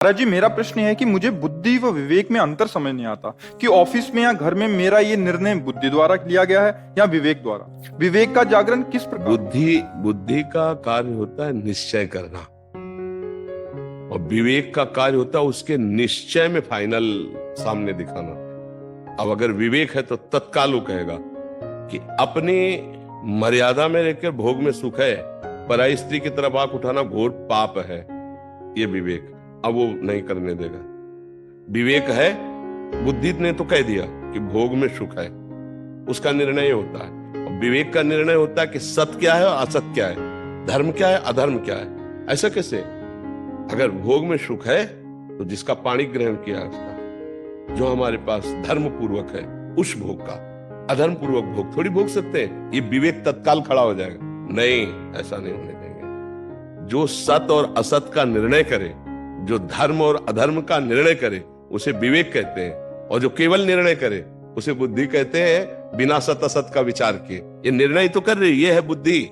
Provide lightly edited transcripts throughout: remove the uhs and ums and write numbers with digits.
महाराज जी, मेरा प्रश्न है कि मुझे बुद्धि व विवेक में अंतर समझ नहीं आता कि ऑफिस में या घर में मेरा ये निर्णय बुद्धि द्वारा लिया गया है या विवेक द्वारा। विवेक का जागरण किस प्रकार? बुद्धि बुद्धि का कार्य होता है निश्चय करना, और विवेक का कार्य होता है उसके निश्चय में फाइनल सामने दिखाना। अब अगर विवेक है तो तत्काल वो कहेगा कि अपनी मर्यादा में रहकर भोग में सुख है, पराई स्त्री की तरफ आंख उठाना घोर पाप है, ये विवेक। अब वो नहीं करने देगा। विवेक है, बुद्धि ने तो कह दिया कि भोग में सुख है, उसका निर्णय होता है। और विवेक का निर्णय होता है कि सत्य क्या है और असत्य क्या है, धर्म क्या है अधर्म क्या है। ऐसा कैसे? अगर भोग में सुख है तो जिसका पाणी ग्रहण किया है उसका, जो हमारे पास धर्म पूर्वक है उस भोग का, अधर्म पूर्वक भोग थोड़ी भोग सकते हैं। ये विवेक तत्काल खड़ा हो जाएगा, नहीं, ऐसा नहीं होने देंगे। जो सत्य और असत्य का निर्णय करे, जो धर्म और अधर्म का निर्णय करे, उसे विवेक कहते हैं। और जो केवल निर्णय करे उसे बुद्धि कहते हैं, बिना सत असत का विचार किए। ये निर्णय तो कर रही, ये है बुद्धि।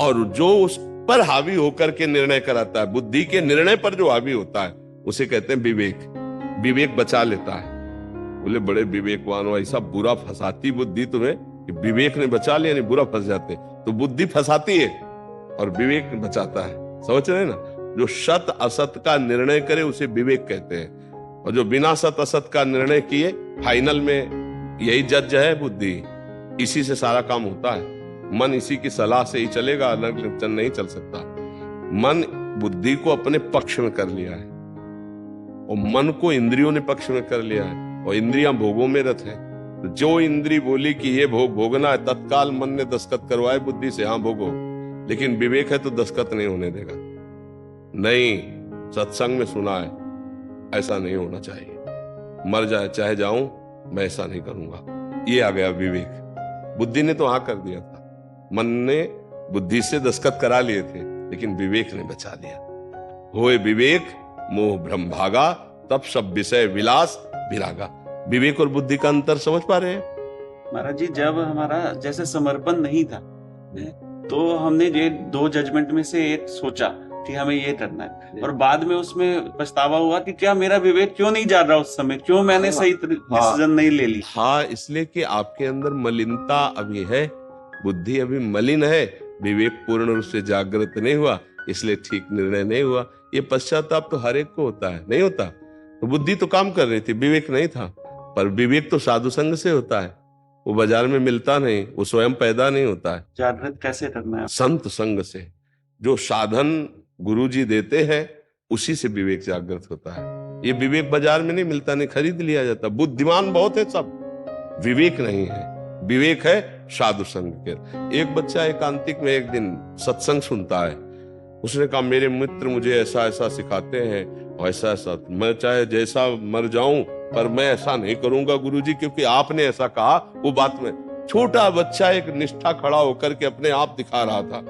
और जो उस पर हावी होकर के निर्णय कराता है, बुद्धि के निर्णय पर जो हावी होता है, उसे कहते हैं विवेक। विवेक बचा लेता है। बोले बड़े विवेकवान हो, ऐसा बुरा फंसाती बुद्धि तुम्हें कि विवेक ने बचा लिया, नहीं बुरा फंस जाते। तो बुद्धि फंसाती है और विवेक बचाता है। समझ रहे ना? जो सत असत का निर्णय करे उसे विवेक कहते हैं, और जो बिना सत असत का निर्णय किए फाइनल में यही जज है बुद्धि। इसी से सारा काम होता है। मन इसी की सलाह से ही चलेगा, अलग नहीं चल सकता। मन बुद्धि को अपने पक्ष में कर लिया है, और मन को इंद्रियों ने पक्ष में कर लिया है, और इंद्रियां भोगों में रत है। तो जो इंद्री बोली कि ये भोग भोगना है, तत्काल मन ने दस्तखत करवाए बुद्धि से, हाँ भोगो। लेकिन विवेक है तो दस्तखत नहीं होने देगा। नहीं, सत्संग में सुना है ऐसा नहीं होना चाहिए, मर जाए चाहे जाऊं, मैं ऐसा नहीं करूंगा। ये आ गया विवेक। बुद्धि ने तो हाँ कर दिया था, मन ने बुद्धि से दस्तखत करा लिए थे, लेकिन विवेक ने बचा लिया। होए विवेक मोह भ्रम भागा, तब सब विषय विलास विरागा। विवेक और बुद्धि का अंतर समझ पा रहे हैं? महाराज जी, जब हमारा जैसे समर्पण नहीं था तो हमने ये दो जजमेंट में से एक सोचा कि हमें ये करना है, और बाद में उसमें पछतावा हुआ कि क्या मेरा विवेक क्यों नहीं जा रहा उस समय, क्यों मैंने सही डिसीजन नहीं ले ली। हाँ, इसलिए कि आपके अंदर मलिनता अभी है, बुद्धि अभी मलिन है, विवेक पूर्ण रूप से जागृत नहीं हुआ, इसलिए ठीक निर्णय नहीं हुआ। ये पश्चाताप तो हर एक को होता है, नहीं होता? तो बुद्धि तो काम कर रही थी, विवेक नहीं था। पर विवेक तो साधु संग से होता है, वो बाजार में मिलता नहीं, वो स्वयं पैदा नहीं होता है। जागृत कैसे करना है? संत संग से। जो साधन गुरुजी देते हैं उसी से विवेक जागृत होता है। ये विवेक बाजार में नहीं मिलता, नहीं खरीद लिया जाता। बुद्धिमान बहुत है सब, विवेक नहीं है। विवेक है साधु संग के। एक बच्चा एकांतिक में एक दिन सत्संग सुनता है, उसने कहा मेरे मित्र मुझे ऐसा ऐसा सिखाते हैं, और ऐसा ऐसा, मैं चाहे जैसा मर जाऊं पर मैं ऐसा नहीं करूंगा गुरुजी, क्योंकि आपने ऐसा कहा। वो बात में छोटा बच्चा एक निष्ठा खड़ा होकर के अपने आप दिखा रहा था।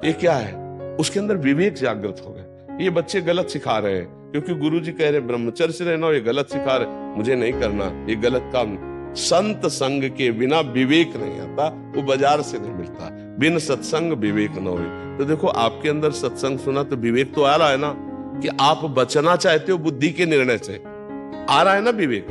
ये क्या है? उसके अंदर विवेक जागृत हो गया। ये बच्चे गलत सिखा रहे हैं, क्योंकि गुरुजी कह रहे ब्रह्मचर्य से रहना, ये गलत सिखा रहे, मुझे नहीं करना, ये गलत काम। संत संग के बिना विवेक नहीं आता, वो बाजार से नहीं मिलता। बिन सत्संग विवेक न हो। तो देखो, आपके अंदर सत्संग सुना तो विवेक तो आ रहा है ना, कि आप बचना चाहते हो बुद्धि के निर्णय से। आ रहा है ना विवेक,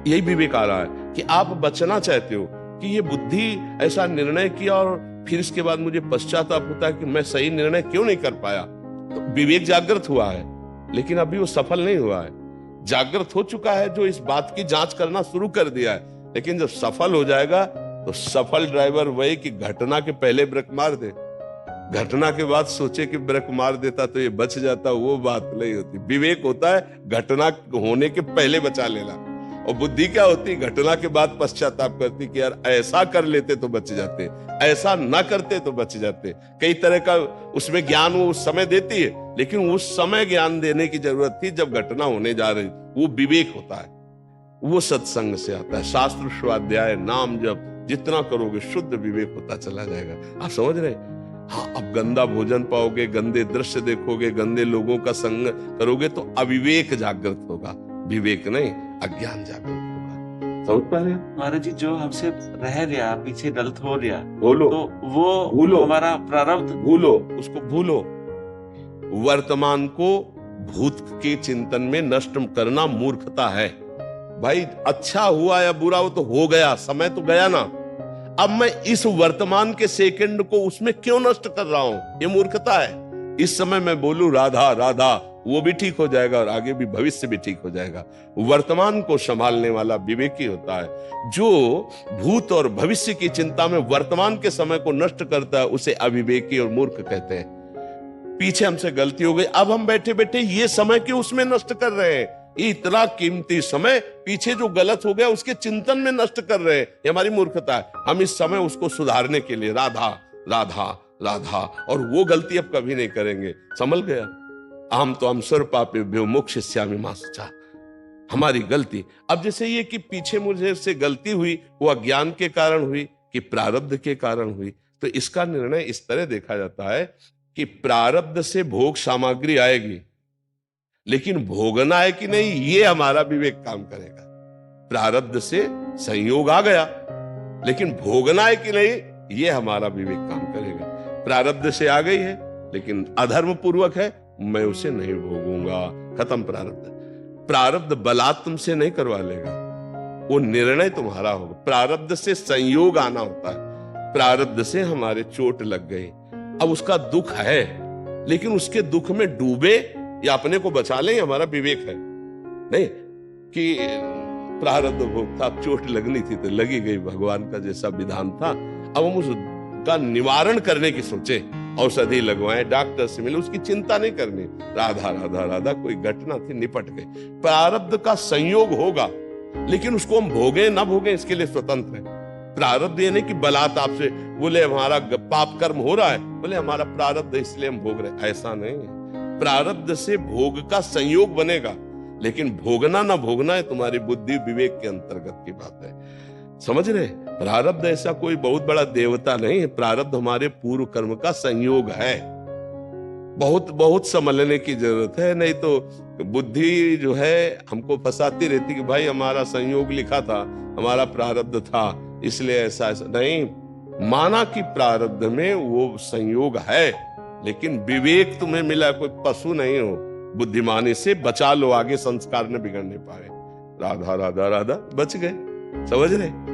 यही विवेक आ रहा है कि आप बचना चाहते हो कि ये बुद्धि ऐसा निर्णय किया और फिर इसके बाद मुझे पश्चाताप होता है कि मैं सही निर्णय क्यों नहीं कर पाया। तो विवेक जागृत हुआ है, लेकिन अभी वो सफल नहीं हुआ है। जागृत हो चुका है जो इस बात की जांच करना शुरू कर दिया है, लेकिन जब सफल हो जाएगा तो सफल ड्राइवर वही कि घटना के पहले ब्रेक मार दे, घटना के बाद सोचे कि ब्रेक मार देता तो ये बच जाता, वो बात नहीं होती। विवेक होता है घटना होने के पहले बचा लेना, और बुद्धि क्या होती? घटना के बाद पश्चाताप करती कि यार ऐसा कर लेते तो बच जाते, ऐसा ना करते तो बच जाते। कई तरह का उसमें ज्ञान वो उस समय देती है, लेकिन उस समय ज्ञान देने की जरूरत थी जब घटना होने जा रही। वो विवेक होता है, वो सत्संग से आता है। शास्त्र स्वाध्याय नाम जब जितना करोगे शुद्ध विवेक होता चला जाएगा। आप समझ रहे? हाँ, अब गंदा भोजन पाओगे, गंदे दृश्य देखोगे, गंदे लोगों का संग करोगे तो अविवेक जागृत होगा, विवेक नहीं, अज्ञान जागृत होगा। समझ पा रहे? महाराज जी, जो हमसे रह गया, पीछे गलत हो गया, बोलो तो वो भूलो, हमारा प्रारब्ध, भूलो, उसको भूलो। वर्तमान को भूत के चिंतन में नष्ट करना मूर्खता है। भाई अच्छा हुआ या बुरा वो तो हो गया, समय तो गया ना। अब मैं इस वर्तमान के सेकंड को उसमें क्यों नष्ट कर रहा हूं? ये मूर्खता है। इस समय मैं बोलूं राधा राधा, वो भी ठीक हो जाएगा और आगे भी भविष्य भी ठीक हो जाएगा। वर्तमान को संभालने वाला विवेकी होता है। जो भूत और भविष्य की चिंता में वर्तमान के समय को नष्ट करता है उसे अविवेकी और मूर्ख कहते हैं। पीछे हमसे गलती हो गई, अब हम बैठे बैठे ये समय क्यों उसमें नष्ट कर रहे हैं? इतना कीमती समय पीछे जो गलत हो गया उसके चिंतन में नष्ट कर रहे हैं, ये हमारी मूर्खता है। हम इस समय उसको सुधारने के लिए राधा राधा राधा, और वो गलती अब कभी नहीं करेंगे। समझ गया? अहम तो हम स्वर पापे भ्यो मोक्षयिष्यामि मा शुचा। हमारी गलती अब जैसे ये कि पीछे मुझे से गलती हुई, वो अज्ञान के कारण हुई कि प्रारब्ध के कारण हुई, तो इसका निर्णय इस तरह देखा जाता है कि प्रारब्ध से भोग सामग्री आएगी, लेकिन भोगना है कि नहीं ये हमारा विवेक काम करेगा। प्रारब्ध से संयोग आ गया, लेकिन भोगना है कि नहीं ये हमारा विवेक काम करेगा। प्रारब्ध से आ गई है लेकिन अधर्म पूर्वक है, मैं उसे नहीं भोगूंगा, खत्म प्रारब्ध। प्रारब्ध बलात् तुमसे नहीं करवा लेगा, वो निर्णय तुम्हारा होगा। प्रारब्ध से संयोग आना होता है। प्रारब्ध से हमारे चोट लग गई, अब उसका दुख है, लेकिन उसके दुख में डूबे या अपने को बचा ले, हमारा विवेक है। नहीं कि प्रारब्ध भोग था, अब चोट लगनी थी तो लगी गई, भगवान का जैसा विधान था। अब हम उसका निवारण करने की सोचे, औषधि लगवाएं, डॉक्टर से मिले, उसकी चिंता नहीं करनी। राधा राधा राधा, कोई घटना थी निपट गई। प्रारब्ध का संयोग होगा, लेकिन उसको हम भोगे ना भोगे इसके लिए स्वतंत्र है। प्रारब्ध ये नहीं कि बलात् आपसे बोले हमारा पाप कर्म हो रहा है, बोले हमारा प्रारब्ध इसलिए हम भोग रहे, ऐसा नहीं है। प्रारब्ध से भोग का संयोग बनेगा, लेकिन भोगना ना भोगना है तुम्हारी बुद्धि विवेक के अंतर्गत की बात है। समझ रहे? प्रारब्ध ऐसा कोई बहुत बड़ा देवता नहीं है, प्रारब्ध हमारे पूर्व कर्म का संयोग है। बहुत बहुत समझने की जरूरत है, नहीं तो बुद्धि जो है हमको फंसाती रहती कि भाई हमारा संयोग लिखा था, हमारा प्रारब्ध था, इसलिए ऐसा नहीं। माना कि प्रारब्ध में वो संयोग है, लेकिन विवेक तुम्हें मिला, कोई पशु नहीं हो। बुद्धिमानी से बचा लो, आगे संस्कार न बिगड़ने पाए। राधा राधा राधा, बच गए। समझ रहे?